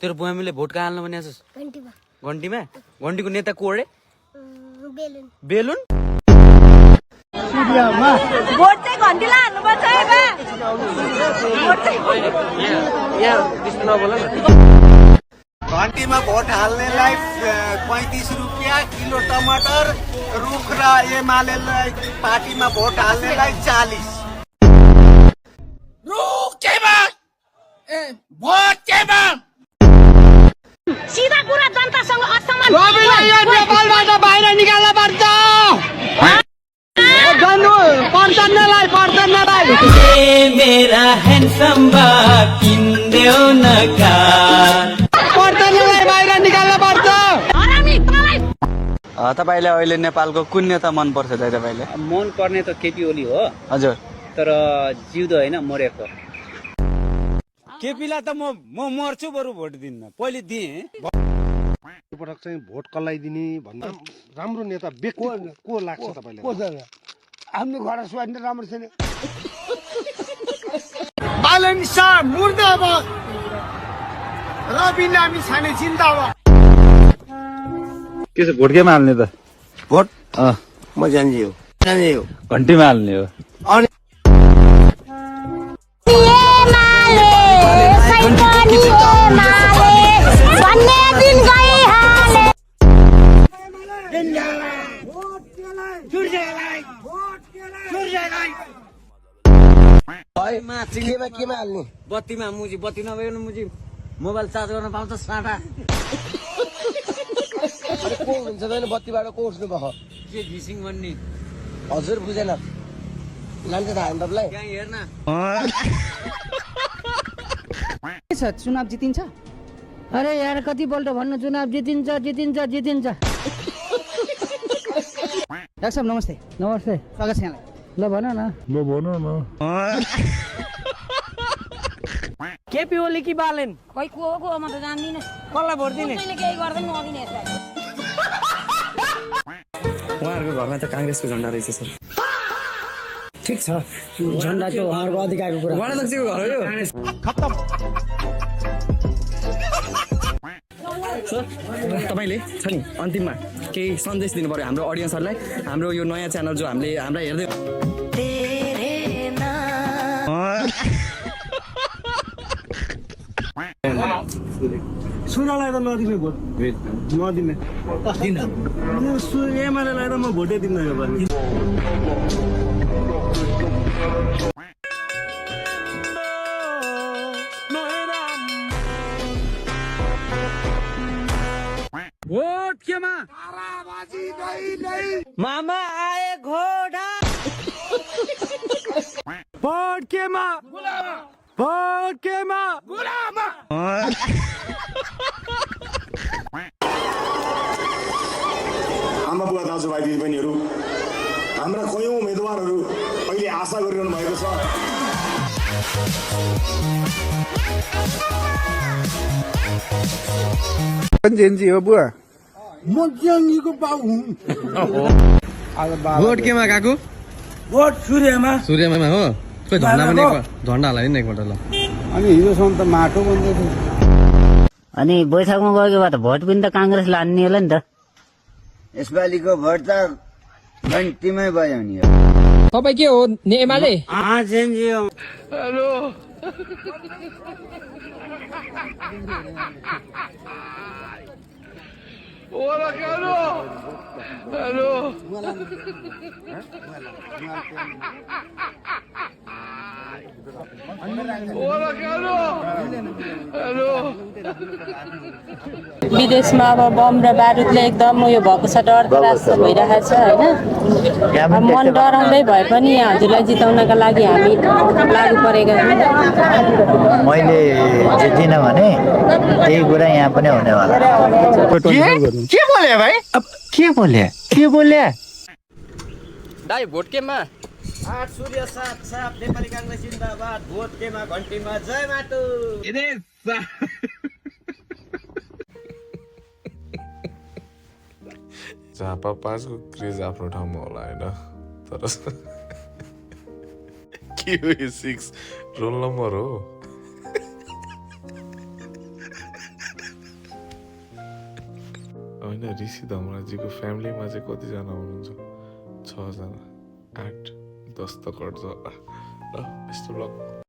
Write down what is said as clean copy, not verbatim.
तेरो बुवामीले भोट कहाँ हाल्नु भने घन्टीमा घन्टीको नेता को रे बेलुन भोट चाहिँ घन्टीलाई हाल्नुपर्छ है बा भोट चाहिँ घन्टीमा भोट हाल्नेलाई 35 रुपियाँ किलो टमाटर रुख र एमालेलाई पार्टीमा भोट हाल्नेलाई 40 सिधा कुरा जनतासँग असम्मान नेपालबाट बाहिर निकाल्न पर्छ मेरा हैंडसम बा किन्देऊ न कार बाहिर निकाल्न पर्छ हरामी तँलाई तपाईले अहिले नेपालको कुन नेता मन पर्छ दाइ तपाईले? मन पर्ने त केपी ओली हो हजुर, तर जिउँदो होइन मरेको। केपीलाई त म मर्छु बरु भोट दिन्न पहिले दिए पटक चाहिँ भोट कसलाई दिने भन्दा राम्रो नेता व्यक्ति को लाग्छ तपाईलाई? हाम्रो घर स्वास्थ्य राम्रो छैन बालन शाह मुर्दाबाद रवि लामी छाने जिन्दाबाद के छ भोट केमा हाल्ने त? भोट म जान्छु हो घन्टीमा हाल्ने हो। बत्तीमा मुजी बत्ती नभएको मुजी मोबाइल चार्ज गर्न पाउँछ साटा को हुन्छ बत्तीबाट को उठ्नु भयो के घिसिङ भन्ने हजुर बुझेन लान्छ त हामी तपाईँलाई त्यहाँ हेर्न के छ चुनाव जितिन्छ? अरे यार कति पल्ट भन्नु चुनाव जितिन्छ जितिन्छ जितिन्छ। डाक्टर साहब नमस्ते। नमस्ते, स्वागत छ यहाँलाई। ल भन न। केपी ओली कि बालेन? खै को म त जान्दिन कसलाई भोट दिने? कसैले केही गर्दैन नदिने यसलाई उहाँहरुको घरमा त कांग्रेसको झण्डा रहेछ सर। ठिक छ, झन्डा चाहिँ उहाँहरूको अधिकारको कुरा। गणतन्त्रको घर हो यो। खत्तम। सर तपाईले छ नि अन्तिममा केही सन्देश दिनु पर्यो हाम्रो ऑडियन्सहरुलाई, हाम्रो यो नयाँ च्यानल जो हामीले हामीलाई हेर्दै सुनालाई त नदिने भोट नदिने दिन एमालेलाई त म भोटै दिन्न यो पालि। भोट केमा मामा आए घोडा। भोट केमा भोट केमा आमा बुवा दाजुभाइ दिदीबहिनीहरू, हाम्रा कयौं उम्मेदवारहरू अहिले आशा गरिरहनु भएको छ। जेन्जी हो बुवा? म ज्ञानीको बाउ हुँ। भोट केमा काकु? भोट सूर्यमा। सूर्यमा हो। खोइ झण्डा पनि झण्डा हाल्यो नि एकपल्ट ल। अनि हिजोसम्म त माटो बन्दै थियो। अनि बैशाखमा गएको भए त भोट पनि त कांग्रेसले हान्ने होला नि त। यसपालिको भोट त घन्टीमै भयो नि। तपाईँ के हो एमाले? जेन्जी हो विदेशमा अब बम र बारुदले एकदम उयो भएको छ, डर त्रास भइरहेको छ होइन। मन डराउँदै भए पनि हजुरलाई जिताउनका लागि हामी लागु परेका छौँ। मैले जितिनँ भने त्यही कुरा यहाँ पनि हुनेवाला। के बोले भाइ? के बोले दाइ भोट केमा? आठ सूर्य साथ साथ नेपाली कांग्रेस जिन्दाबाद। भोट केमा घन्टीमा जय माटो। झापा 5 को क्रेज आफ्नो ठाउँमा होला होइन, तर QA6 रोल नम्बर हो। होइन ऋषि धमराजीको फ्यामिलीमा चाहिँ कतिजना हुनुहुन्छ 6 जना 8 10 त घट्छ होला ल बेस्ट अफ लक